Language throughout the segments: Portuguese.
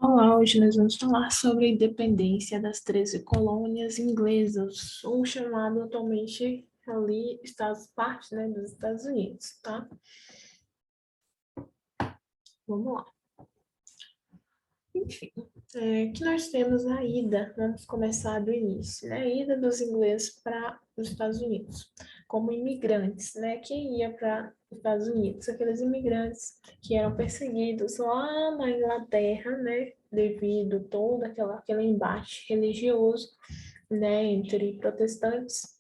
Olá, hoje nós vamos falar sobre a independência das 13 colônias inglesas, ou chamado atualmente ali Estados parte, né, dos Estados Unidos, tá? Vamos lá. Enfim, que nós temos a ida, vamos começar do início, né? A ida dos ingleses para os Estados Unidos, como imigrantes, né? Quem ia para os Estados Unidos? Aqueles imigrantes que eram perseguidos lá na Inglaterra, né? Devido todo aquele embate religioso, né? Entre protestantes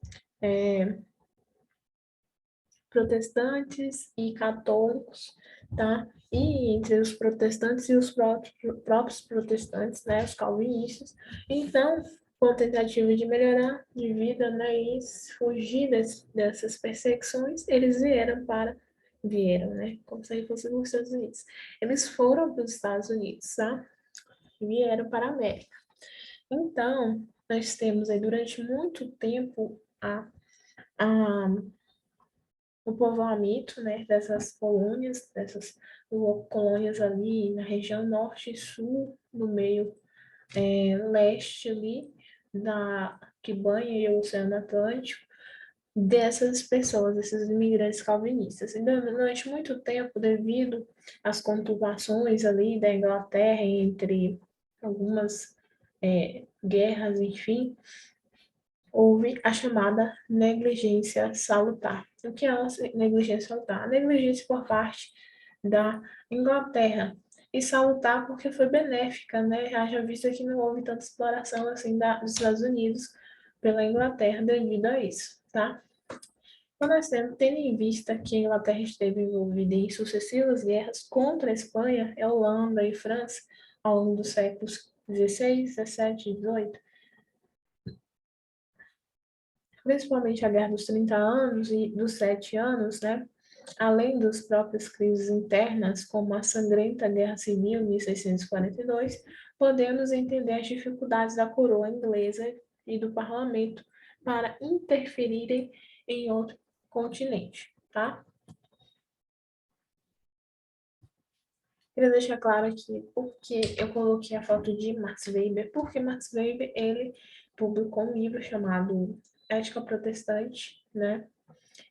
e católicos, tá? E entre os protestantes e os próprios protestantes, né, os calvinistas. Então, com a tentativa de melhorar de vida, né, e fugir dessas perseguições, eles vieram, né, como se fossem os Estados Unidos. Eles foram para os Estados Unidos, tá? Vieram para a América. Então, nós temos aí durante muito tempo a o povoamento, né, dessas colônias ali na região norte e sul, no meio leste ali, que banha o Oceano Atlântico, dessas pessoas, esses imigrantes calvinistas. E durante muito tempo, devido às conturbações ali da Inglaterra entre algumas guerras, enfim, houve a chamada negligência salutar. O que é a negligência salutar? A negligência por parte da Inglaterra. E salutar porque foi benéfica, né? Haja vista que não houve tanta exploração assim dos Estados Unidos pela Inglaterra devido a isso, tá? Então, nós temos, tendo em vista que a Inglaterra esteve envolvida em sucessivas guerras contra a Espanha, Holanda e França ao longo dos séculos XVI, XVII e XVIII, principalmente a Guerra dos 30 anos e dos 7 anos, né? Além das próprias crises internas, como a sangrenta Guerra Civil, 1642, podemos entender as dificuldades da coroa inglesa e do parlamento para interferirem em outro continente, tá? Queria deixar claro aqui porque eu coloquei a foto de Max Weber, porque Max Weber, ele publicou um livro chamado Ética Protestante, né?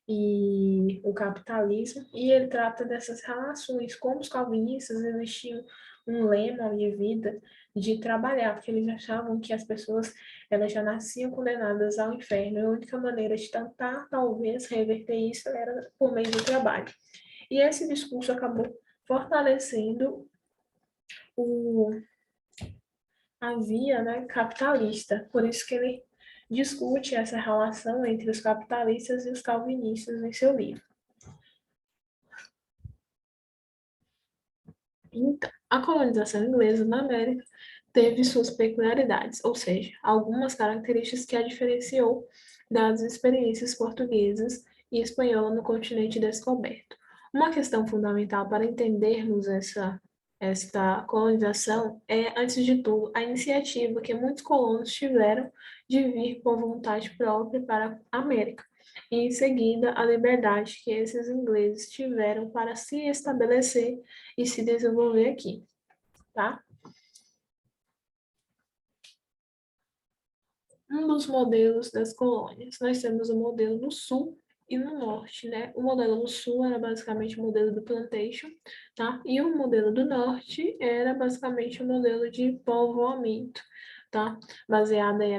E o capitalismo, e ele trata dessas relações, como os calvinistas existiam um lema de vida de trabalhar, porque eles achavam que as pessoas elas já nasciam condenadas ao inferno, e a única maneira de tentar, talvez, reverter isso era por meio do trabalho. E esse discurso acabou fortalecendo o, a via, né, capitalista, por isso que ele discute essa relação entre os capitalistas e os calvinistas em seu livro. Então, a colonização inglesa na América teve suas peculiaridades, ou seja, algumas características que a diferenciou das experiências portuguesas e espanholas no continente descoberto. Uma questão fundamental para entendermos esta colonização é, antes de tudo, a iniciativa que muitos colonos tiveram de vir por vontade própria para a América, e em seguida a liberdade que esses ingleses tiveram para se estabelecer e se desenvolver aqui, tá? Um dos modelos das colônias. Nós temos o modelo no sul e no norte, né? O modelo no sul era basicamente o modelo do plantation, tá? E o modelo do norte era basicamente o modelo de povoamento, tá? Baseado aí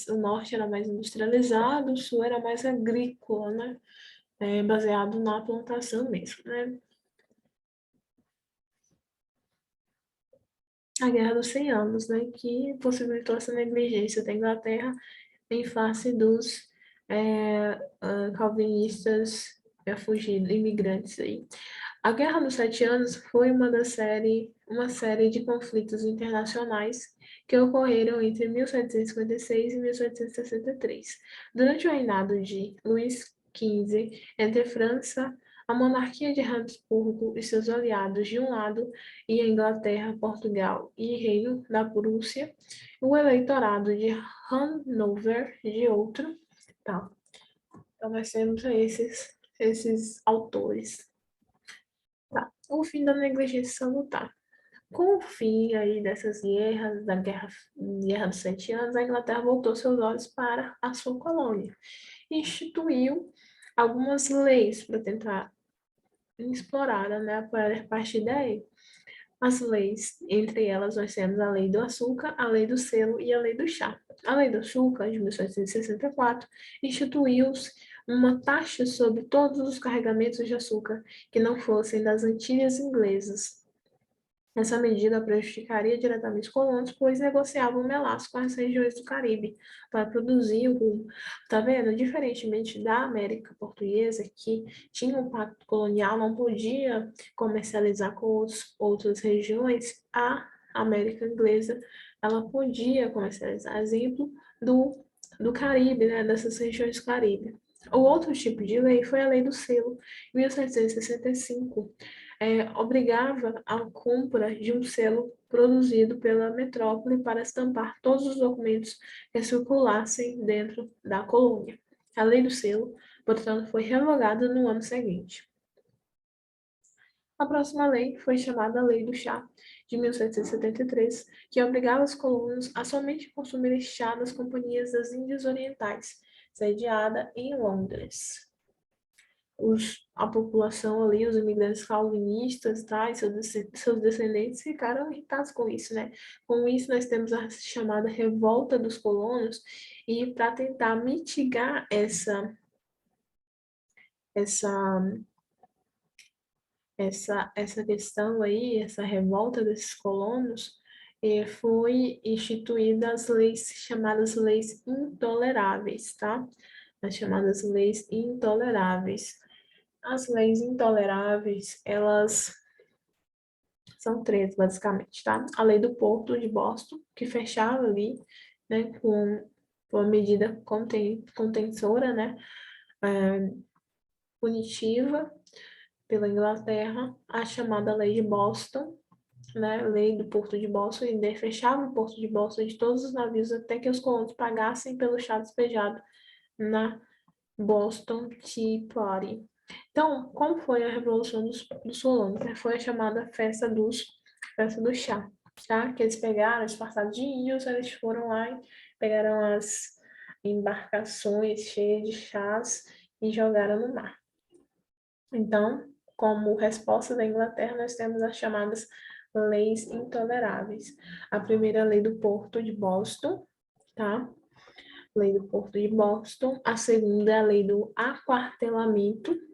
o norte era mais industrializado, o sul era mais agrícola, né? Baseado na plantação mesmo, né? A Guerra dos 100 Anos, né? Que possibilitou essa negligência da Inglaterra em face dos calvinistas fugidos, imigrantes aí. A Guerra dos Sete Anos foi uma série de conflitos internacionais que ocorreram entre 1756 e 1763. Durante o reinado de Luís XV, entre a França, a monarquia de Habsburgo e seus aliados de um lado, e a Inglaterra, Portugal e Reino da Prússia, o eleitorado de Hanover de outro, tá? Então, nós temos esses autores, tá? O fim da negligência salutar. Com o fim aí dessas guerras, Guerra dos Sete Anos, a Inglaterra voltou seus olhos para a sua colônia e instituiu algumas leis para tentar explorar, né, a partir daí. As leis, entre elas nós temos a Lei do Açúcar, a Lei do Selo e a Lei do Chá. A Lei do Açúcar, de 1764, instituiu-se uma taxa sobre todos os carregamentos de açúcar que não fossem das Antilhas Inglesas. Essa medida prejudicaria diretamente os colonos, pois negociavam melaço com as regiões do Caribe para produzir o rum. Tá vendo? Diferentemente da América Portuguesa, que tinha um pacto colonial, não podia comercializar com outras regiões, a América Inglesa, ela podia comercializar. Exemplo do Caribe, né, dessas regiões do Caribe. O outro tipo de lei foi a Lei do Selo, em 1765, obrigava a compra de um selo produzido pela metrópole para estampar todos os documentos que circulassem dentro da colônia. A lei do selo, portanto, foi revogada no ano seguinte. A próxima lei foi chamada Lei do Chá, de 1773, que obrigava os colonos a somente consumirem chá das companhias das Índias Orientais, sediada em Londres. A população ali, os imigrantes calvinistas, tá, e seus descendentes ficaram irritados com isso, né? Com isso, nós temos a chamada Revolta dos Colonos, e para tentar mitigar essa, essa questão aí, essa revolta desses colonos, foi instituída as leis chamadas leis intoleráveis, tá? As chamadas leis intoleráveis. As leis intoleráveis, elas são três, basicamente, tá? A lei do Porto de Boston, que fechava ali, né, com uma medida contensora, né, é, punitiva pela Inglaterra, a chamada Lei de Boston, né, Lei do Porto de Boston, e fechava o Porto de Boston de todos os navios até que os colonos pagassem pelo chá despejado na Boston Tea Party. Então, como foi a Revolução dos Colonos? Foi a chamada Festa do Chá, tá? Que eles pegaram, disfarçados de índios, eles foram lá e pegaram as embarcações cheias de chás e jogaram no mar. Então, como resposta da Inglaterra, nós temos as chamadas leis intoleráveis. A primeira lei do Porto de Boston, tá? Lei do Porto de Boston. A segunda é a lei do aquartelamento,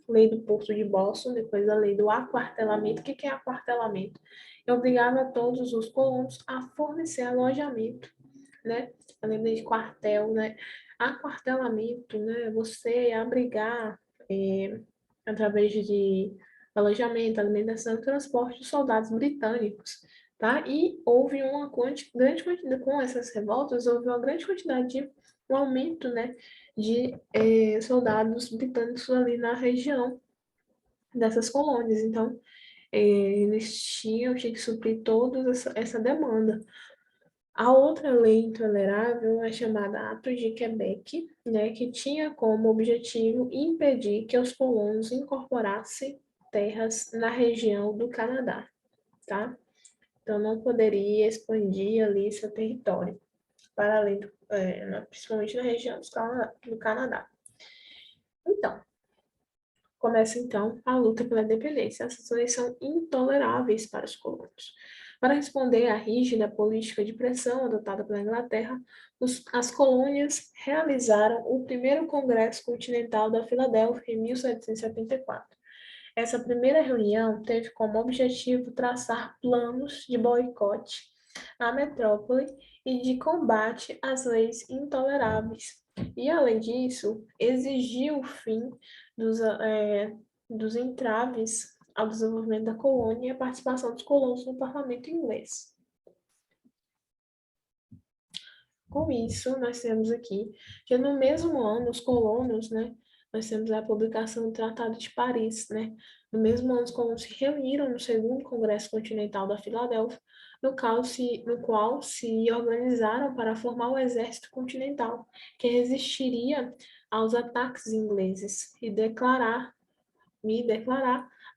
lei do Porto de Boston, depois a lei do aquartelamento. O que é aquartelamento? Obrigava todos os colonos a fornecer alojamento, né? A lei de quartel, né? Aquartelamento, né? Você abrigar, através de alojamento, alimentação e transporte de soldados britânicos, tá? E houve uma grande quantidade, com essas revoltas, houve uma grande quantidade de um aumento, né, de soldados britânicos ali na região dessas colônias. Então, eles tinham que suprir toda essa demanda. A outra lei intolerável é chamada Ato de Quebec, né, que tinha como objetivo impedir que os colonos incorporassem terras na região do Canadá, tá? Então, não poderia expandir ali seu território, para além principalmente na região do Canadá. Então, começa então a luta pela independência. Essas leis são intoleráveis para os colonos. Para responder à rígida política de pressão adotada pela Inglaterra, as colônias realizaram o primeiro Congresso Continental da Filadélfia em 1774. Essa primeira reunião teve como objetivo traçar planos de boicote à metrópole e de combate às leis intoleráveis. E, além disso, exigiu o fim dos entraves ao desenvolvimento da colônia e a participação dos colonos no parlamento inglês. Com isso, nós temos aqui que no mesmo ano, os colonos, né, nós temos a publicação do Tratado de Paris, né? No mesmo ano, os colonos se reuniram no segundo Congresso Continental da Filadélfia, no qual se organizaram para formar o Exército Continental, que resistiria aos ataques ingleses e declarar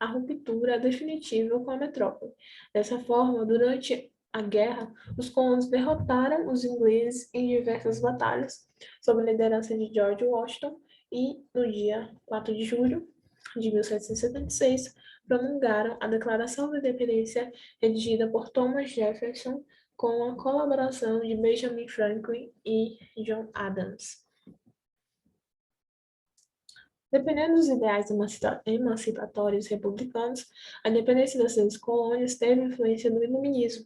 a ruptura definitiva com a metrópole. Dessa forma, durante a guerra, os colonos derrotaram os ingleses em diversas batalhas, sob a liderança de George Washington, e no dia 4 de julho de 1776, promulgaram a Declaração da Independência, redigida por Thomas Jefferson, com a colaboração de Benjamin Franklin e John Adams. Dependendo dos ideais emancipatórios republicanos, a independência das seis colônias teve influência do iluminismo,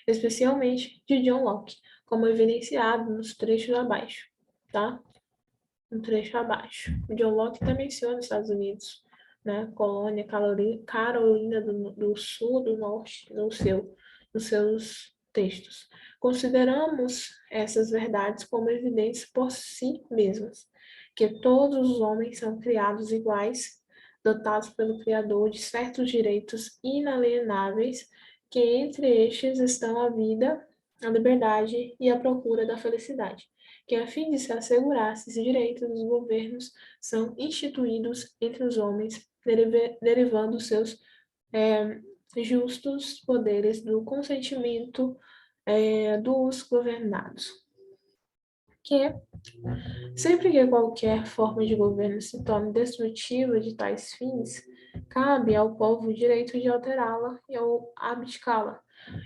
especialmente de John Locke, como evidenciado nos trechos abaixo, tá? Um trecho abaixo. O John Locke também menciona os Estados Unidos, né? Colônia Carolina do Sul, do Norte, nos seus textos. Consideramos essas verdades como evidentes por si mesmas, que todos os homens são criados iguais, dotados pelo Criador de certos direitos inalienáveis, que entre estes estão a vida, a liberdade e a procura da felicidade, que a fim de se assegurar esses direitos, os governos são instituídos entre os homens, derivando seus justos poderes do consentimento dos governados. Que sempre que qualquer forma de governo se torne destrutiva de tais fins, cabe ao povo o direito de alterá-la ou abdicá-la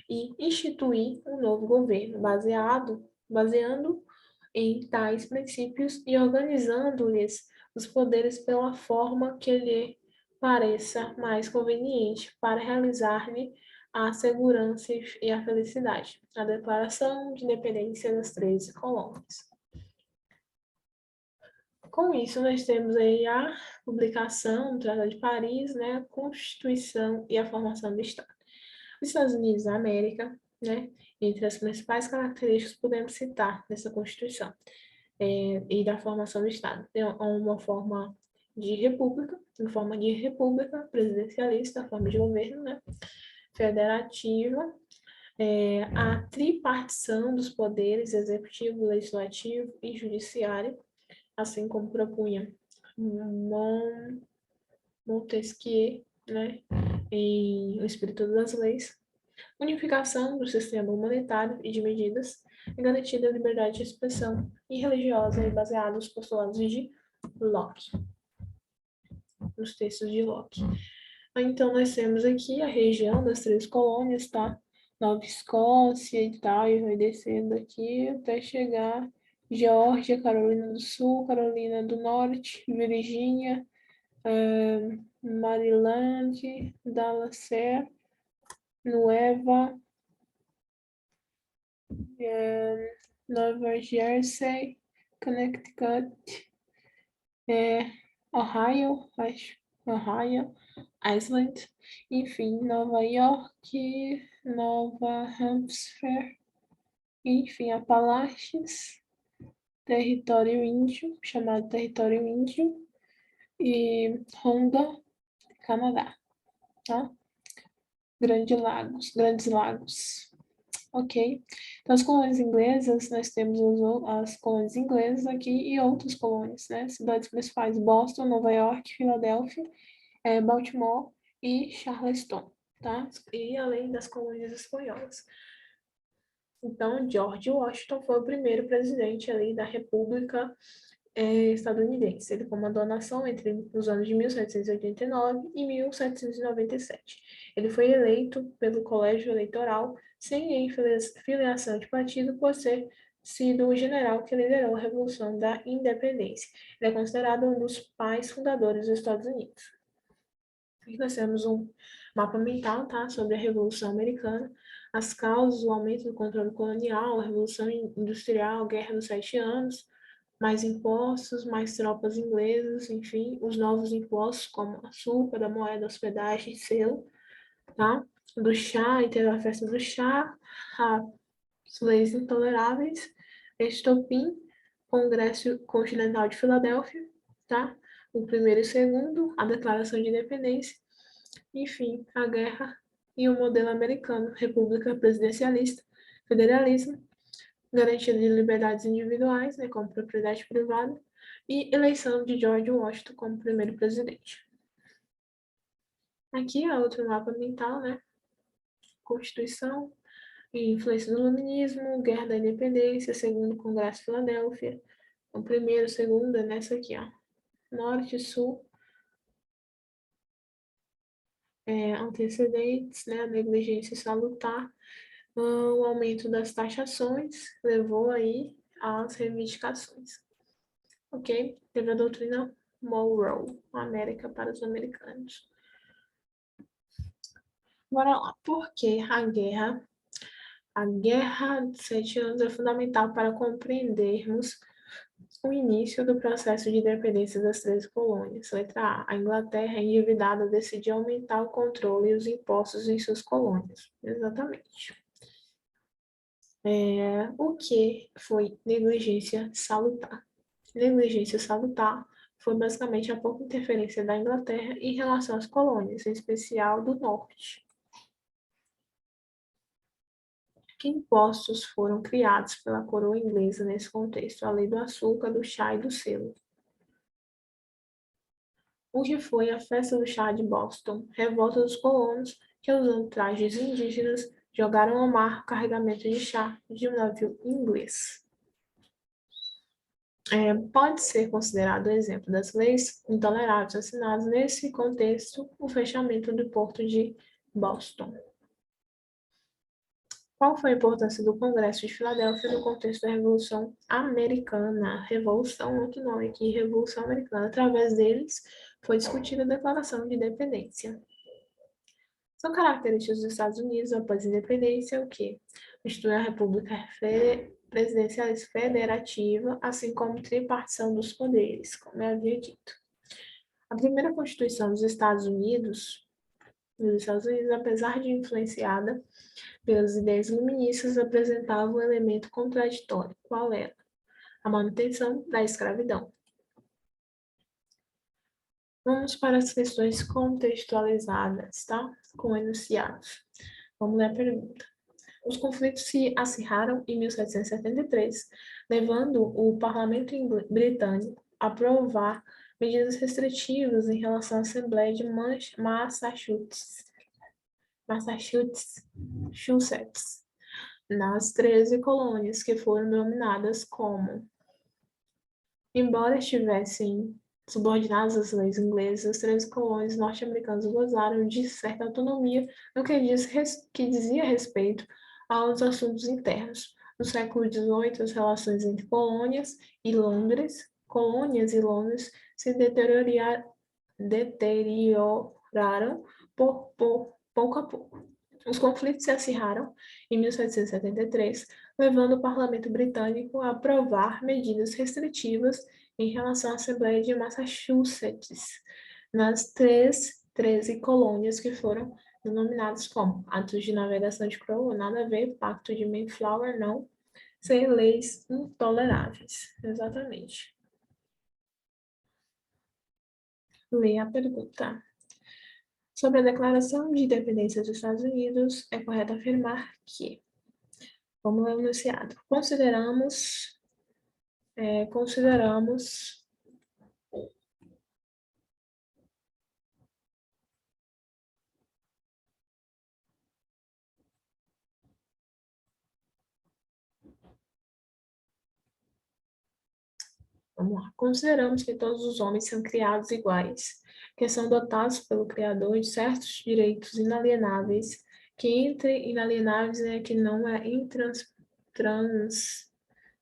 e instituir um novo governo baseando em tais princípios e organizando-lhes os poderes pela forma que lhe pareça mais conveniente para realizar-lhe a segurança e a felicidade. A Declaração de Independência das 13 Colônias. Com isso, nós temos aí a publicação do Tratado de Paris, né, a Constituição e a formação do Estado. Os Estados Unidos da América, né, entre as principais características podemos citar dessa Constituição e da formação do Estado. Tem uma forma de república presidencialista, forma de governo, né, federativa, a tripartição dos poderes executivo, legislativo e judiciário, assim como propunha Montesquieu, né, em O Espírito das Leis, unificação do sistema monetário e de medidas, e garantida a liberdade de expressão e religiosa e baseada nos postulados de Locke, nos textos de Locke. Então, nós temos aqui a região das três colônias, tá? Nova Escócia e tal, e vai descendo aqui até chegar Geórgia, Carolina do Sul, Carolina do Norte, Virgínia, Maryland, Delaware, Nueva, Nova Jersey, Connecticut, Ohio, Iceland, enfim, Nova York, Nova Hampshire, enfim, Apalaches, território índio, chamado território índio, e Honda, Canadá, tá? Grandes Lagos. Ok? Então, as colônias inglesas, nós temos as colônias inglesas aqui e outras colônias, né? Cidades principais, Boston, Nova York, Filadélfia, Baltimore e Charleston, tá? E além das colônias espanholas. Então, George Washington foi o primeiro presidente ali da República estadunidense. Ele comandou a nação entre os anos de 1789 e 1797. Ele foi eleito pelo colégio eleitoral sem filiação de partido por ser sido o general que liderou a Revolução da Independência. Ele é considerado um dos pais fundadores dos Estados Unidos. Aqui nós temos um mapa mental, tá, sobre a Revolução Americana, as causas, o aumento do controle colonial, a Revolução Industrial, a Guerra dos 7 Anos, mais impostos, mais tropas inglesas, enfim, os novos impostos como açúcar, da moeda, hospedagem, selo, tá? Do chá, teve a festa do chá, as leis intoleráveis, estopim, Congresso Continental de Filadélfia, tá? O primeiro e o segundo, a Declaração de Independência, enfim, a guerra e o modelo americano, república presidencialista, federalismo, garantia de liberdades individuais, né, como propriedade privada, e eleição de George Washington como primeiro presidente. Aqui é outro mapa mental, né? Constituição e influência do Iluminismo, Guerra da Independência, Segundo Congresso de Filadélfia, o primeiro, segundo é nessa aqui, ó. Norte, Sul, antecedentes, né? A negligência salutar, o aumento das taxações levou aí às reivindicações, ok? Teve a doutrina Monroe, América para os americanos. Bora lá, por que a Guerra dos 7 Anos é fundamental para compreendermos o início do processo de independência das 13 colônias. Letra A. A Inglaterra, endividada, decidiu aumentar o controle e os impostos em suas colônias. Exatamente. O que foi negligência salutar? Negligência salutar foi basicamente a pouca interferência da Inglaterra em relação às colônias, em especial do norte. Que impostos foram criados pela coroa inglesa nesse contexto? A lei do açúcar, do chá e do selo. O que foi a festa do chá de Boston? Revolta dos colonos que, usando trajes indígenas, jogaram ao mar carregamento de chá de um navio inglês. Pode ser considerado exemplo das leis intoleráveis assinadas nesse contexto o fechamento do porto de Boston. Qual foi a importância do Congresso de Filadélfia no contexto da Revolução Americana? Revolução, outro nome aqui, Revolução Americana. Através deles, foi discutida a Declaração de Independência. São características dos Estados Unidos após a independência o quê? Instituir a República Presidencialista Federativa, assim como tripartição dos poderes, como eu havia dito. A primeira Constituição dos Estados Unidos, apesar de influenciada pelas ideias iluministas, apresentava um elemento contraditório. Qual era? A manutenção da escravidão. Vamos para as questões contextualizadas, tá? Com enunciados. Vamos ler a pergunta. Os conflitos se acirraram em 1773, levando o parlamento britânico a aprovar medidas restritivas em relação à Assembleia de Massachusetts, nas 13 colônias que foram denominadas como, embora estivessem subordinadas às leis inglesas, as 13 colônias norte-americanas gozaram de certa autonomia no que dizia respeito aos assuntos internos. No século XVIII, as relações entre colônias e Londres se deterioraram pouco a pouco. Os conflitos se acirraram em 1773, levando o parlamento britânico a aprovar medidas restritivas em relação à Assembleia de Massachusetts, nas 13 colônias que foram denominadas como Atos de Navegação de Cromwell, nada a ver, Pacto de Mayflower, não, ser leis intoleráveis. Exatamente. Leia a pergunta. Sobre a Declaração de Independência dos Estados Unidos, é correto afirmar que, vamos ler o enunciado, consideramos Vamos lá. Consideramos que todos os homens são criados iguais, que são dotados pelo Criador de certos direitos inalienáveis, que entre inalienáveis é que não é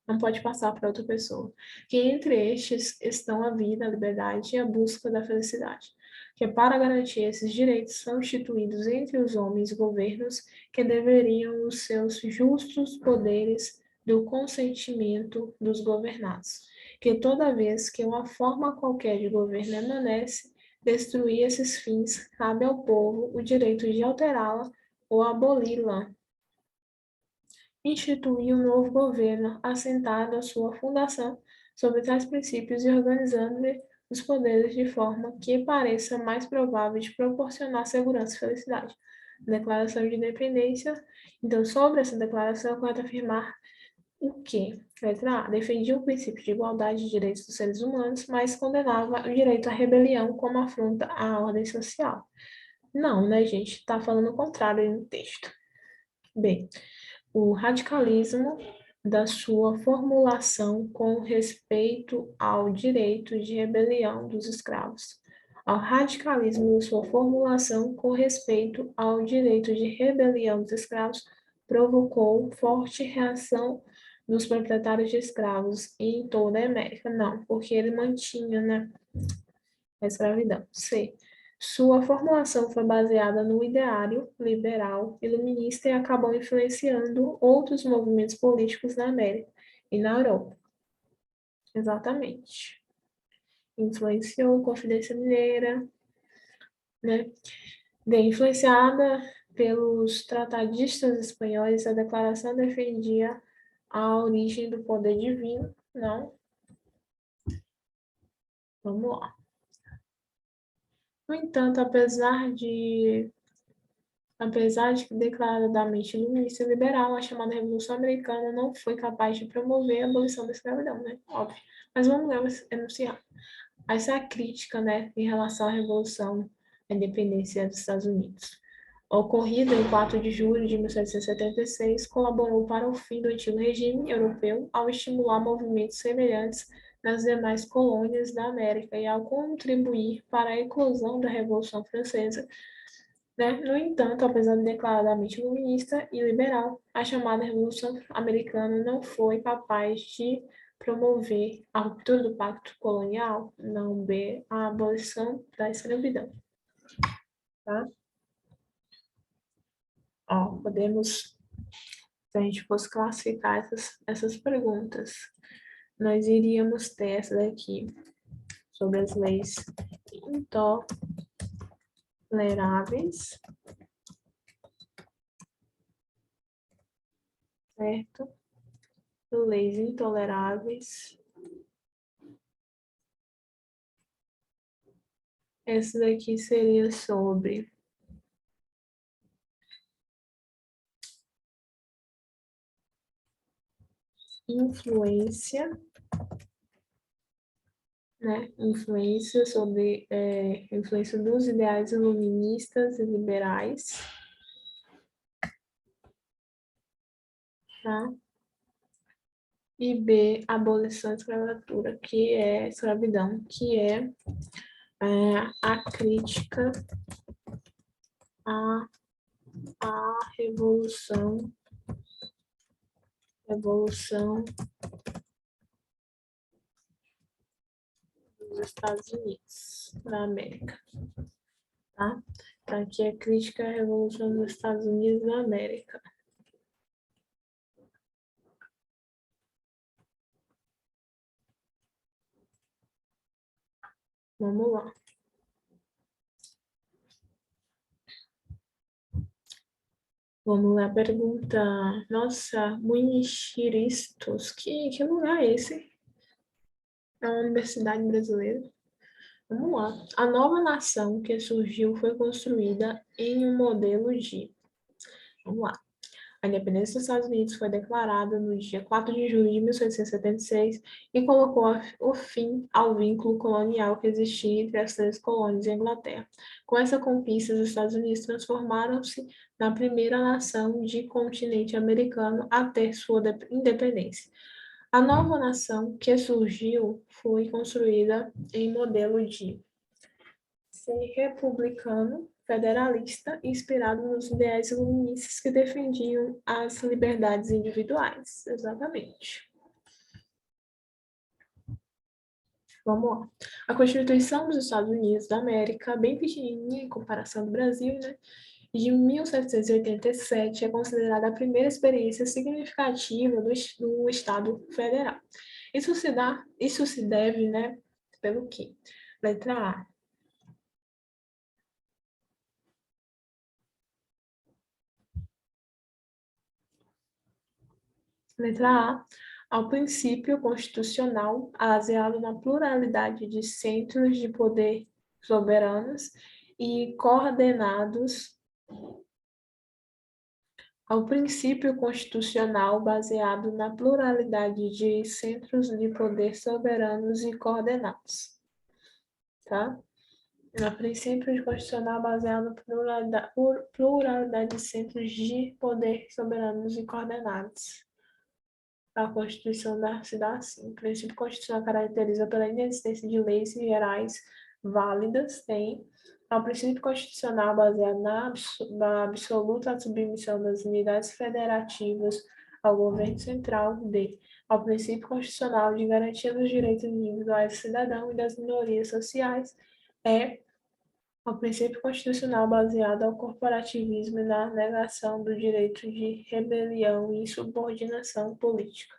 não pode passar para outra pessoa, que entre estes estão a vida, a liberdade e a busca da felicidade, que para garantir esses direitos são instituídos entre os homens governos que deveriam os seus justos poderes do consentimento dos governados, que toda vez que uma forma qualquer de governo emanece, destruir esses fins, cabe ao povo o direito de alterá-la ou aboli-la. Instituir um novo governo assentado à sua fundação sobre tais princípios e organizando-lhe os poderes de forma que pareça mais provável de proporcionar segurança e felicidade. Declaração de Independência. Então, sobre essa declaração, pode afirmar o quê? Letra A. Defendia o princípio de igualdade de direitos dos seres humanos, mas condenava o direito à rebelião como afronta à ordem social. Não, né, gente? Está falando o contrário aí no texto. Bem, o radicalismo da sua formulação com respeito ao direito de rebelião dos escravos. Ao radicalismo da sua formulação com respeito ao direito de rebelião dos escravos provocou forte reação dos proprietários de escravos em toda a América. Não, porque ele mantinha, né, a escravidão. C. Sua formulação foi baseada no ideário liberal iluminista e acabou influenciando outros movimentos políticos na América e na Europa. Exatamente. Influenciou a Confidência Mineira, né? Bem, influenciada pelos tratadistas espanhóis, a declaração defendia a origem do poder divino. Não. Vamos lá. No entanto, apesar de declaradamente iluminista e liberal, a chamada Revolução Americana não foi capaz de promover a abolição da escravidão, né? Óbvio. Mas vamos ler o enunciado. Essa é a crítica, né, em relação à Revolução da Independência dos Estados Unidos. Ocorrida em 4 de julho de 1776, colaborou para o fim do antigo regime europeu ao estimular movimentos semelhantes nas demais colônias da América e ao contribuir para a eclosão da Revolução Francesa, né? No entanto, apesar de declaradamente iluminista e liberal, a chamada Revolução Americana não foi capaz de promover a ruptura do pacto colonial, não B, a abolição da escravidão. Tá? Ó, podemos, se a gente fosse classificar essas perguntas, nós iríamos ter essa daqui, sobre as leis intoleráveis, certo? Leis intoleráveis. Essa daqui seria sobre influência, né? Influência sobre influência dos ideais iluministas e liberais, tá? E B, abolição da escravatura, que é escravidão, que é a crítica à revolução dos Estados Unidos da América, tá? Então, aqui é crítica à revolução dos Estados Unidos da América. Vamos lá. Vamos lá, pergunta. Nossa, Munixiristos, que lugar é esse? É uma universidade brasileira. Vamos lá. A nova nação que surgiu foi construída em um modelo de. Vamos lá. A independência dos Estados Unidos foi declarada no dia 4 de julho de 1776 e colocou o fim ao vínculo colonial que existia entre as três colônias e a Inglaterra. Com essa conquista, os Estados Unidos transformaram-se na primeira nação de continente americano a ter sua independência. A nova nação que surgiu foi construída em modelo de ser republicano, federalista, inspirado nos ideais iluministas que defendiam as liberdades individuais. Exatamente. Vamos lá. A Constituição dos Estados Unidos da América, bem pequenininha em comparação do Brasil, né? De 1787, é considerada a primeira experiência significativa do Estado Federal. Isso se deve, né, pelo quê? Letra A. Letra A. Ao princípio constitucional, baseado na pluralidade de centros de poder soberanos e coordenados ao princípio constitucional baseado na pluralidade de centros de poder soberanos e coordenados, tá? A princípio constitucional baseado na pluralidade de centros de poder soberanos e coordenados. A Constituição se dá assim. O princípio constitucional caracteriza pela inexistência de leis gerais válidas, tem ao princípio constitucional baseado na absoluta submissão das unidades federativas ao governo central, ao princípio constitucional de garantia dos direitos individuais do cidadão e das minorias sociais, ao princípio constitucional baseado ao corporativismo e na negação do direito de rebelião e subordinação política.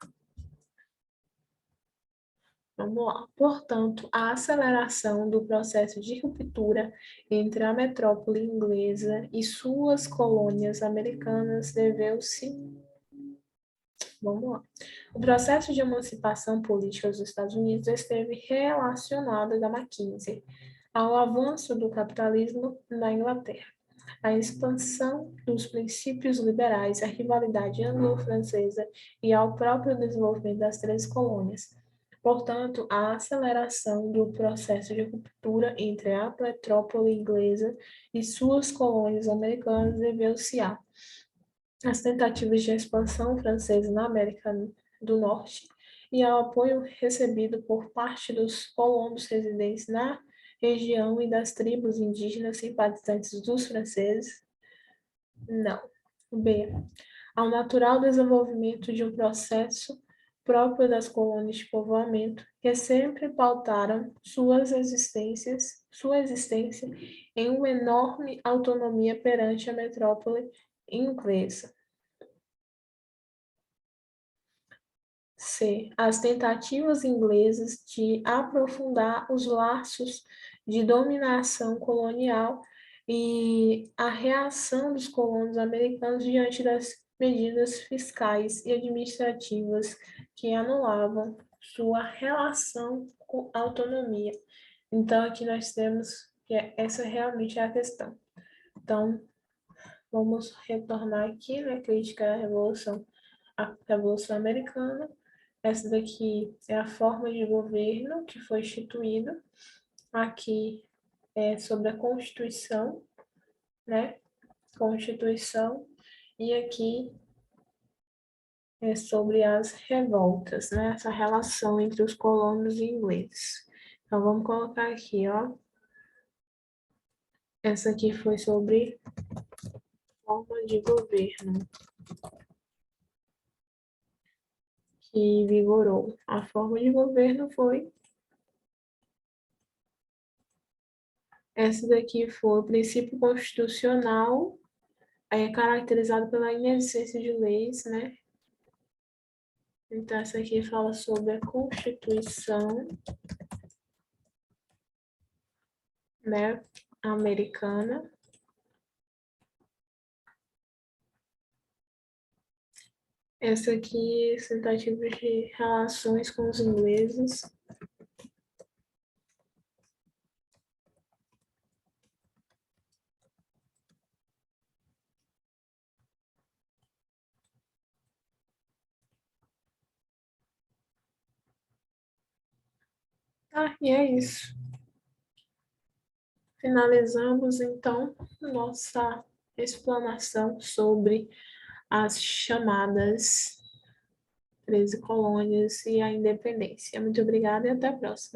Vamos lá. Portanto, a aceleração do processo de ruptura entre a metrópole inglesa e suas colônias americanas deveu-se. Vamos lá. O processo de emancipação política dos Estados Unidos esteve relacionado da McKinsey ao avanço do capitalismo na Inglaterra, a expansão dos princípios liberais, a rivalidade anglo-francesa e ao próprio desenvolvimento das três colônias. Portanto, a aceleração do processo de ruptura entre a metrópole inglesa e suas colônias americanas deveu-se às tentativas de expansão francesa na América do Norte e ao apoio recebido por parte dos colonos residentes na região e das tribos indígenas simpatizantes dos franceses? Não. B. Ao natural desenvolvimento de um processo próprio das colônias de povoamento, que sempre pautaram sua existência em uma enorme autonomia perante a metrópole inglesa. C. As tentativas inglesas de aprofundar os laços de dominação colonial e a reação dos colonos americanos diante das medidas fiscais e administrativas que anulavam sua relação com a autonomia. Então, aqui nós temos que essa realmente é a questão. Então, vamos retornar aqui, né, crítica à Revolução Americana. Essa daqui é a forma de governo que foi instituída. Aqui é sobre a Constituição, né? Constituição. E aqui é sobre as revoltas, né? Essa relação entre os colonos e ingleses. Então, vamos colocar aqui, ó. Essa aqui foi sobre forma de governo que vigorou. A forma de governo foi. Essa daqui foi o princípio constitucional, caracterizado pela inexistência de leis, né? Então, essa aqui fala sobre a Constituição, né, americana. Essa aqui, tentativa de relações com os ingleses. E é isso. Finalizamos, então, nossa explanação sobre as chamadas 13 colônias e a independência. Muito obrigada e até a próxima.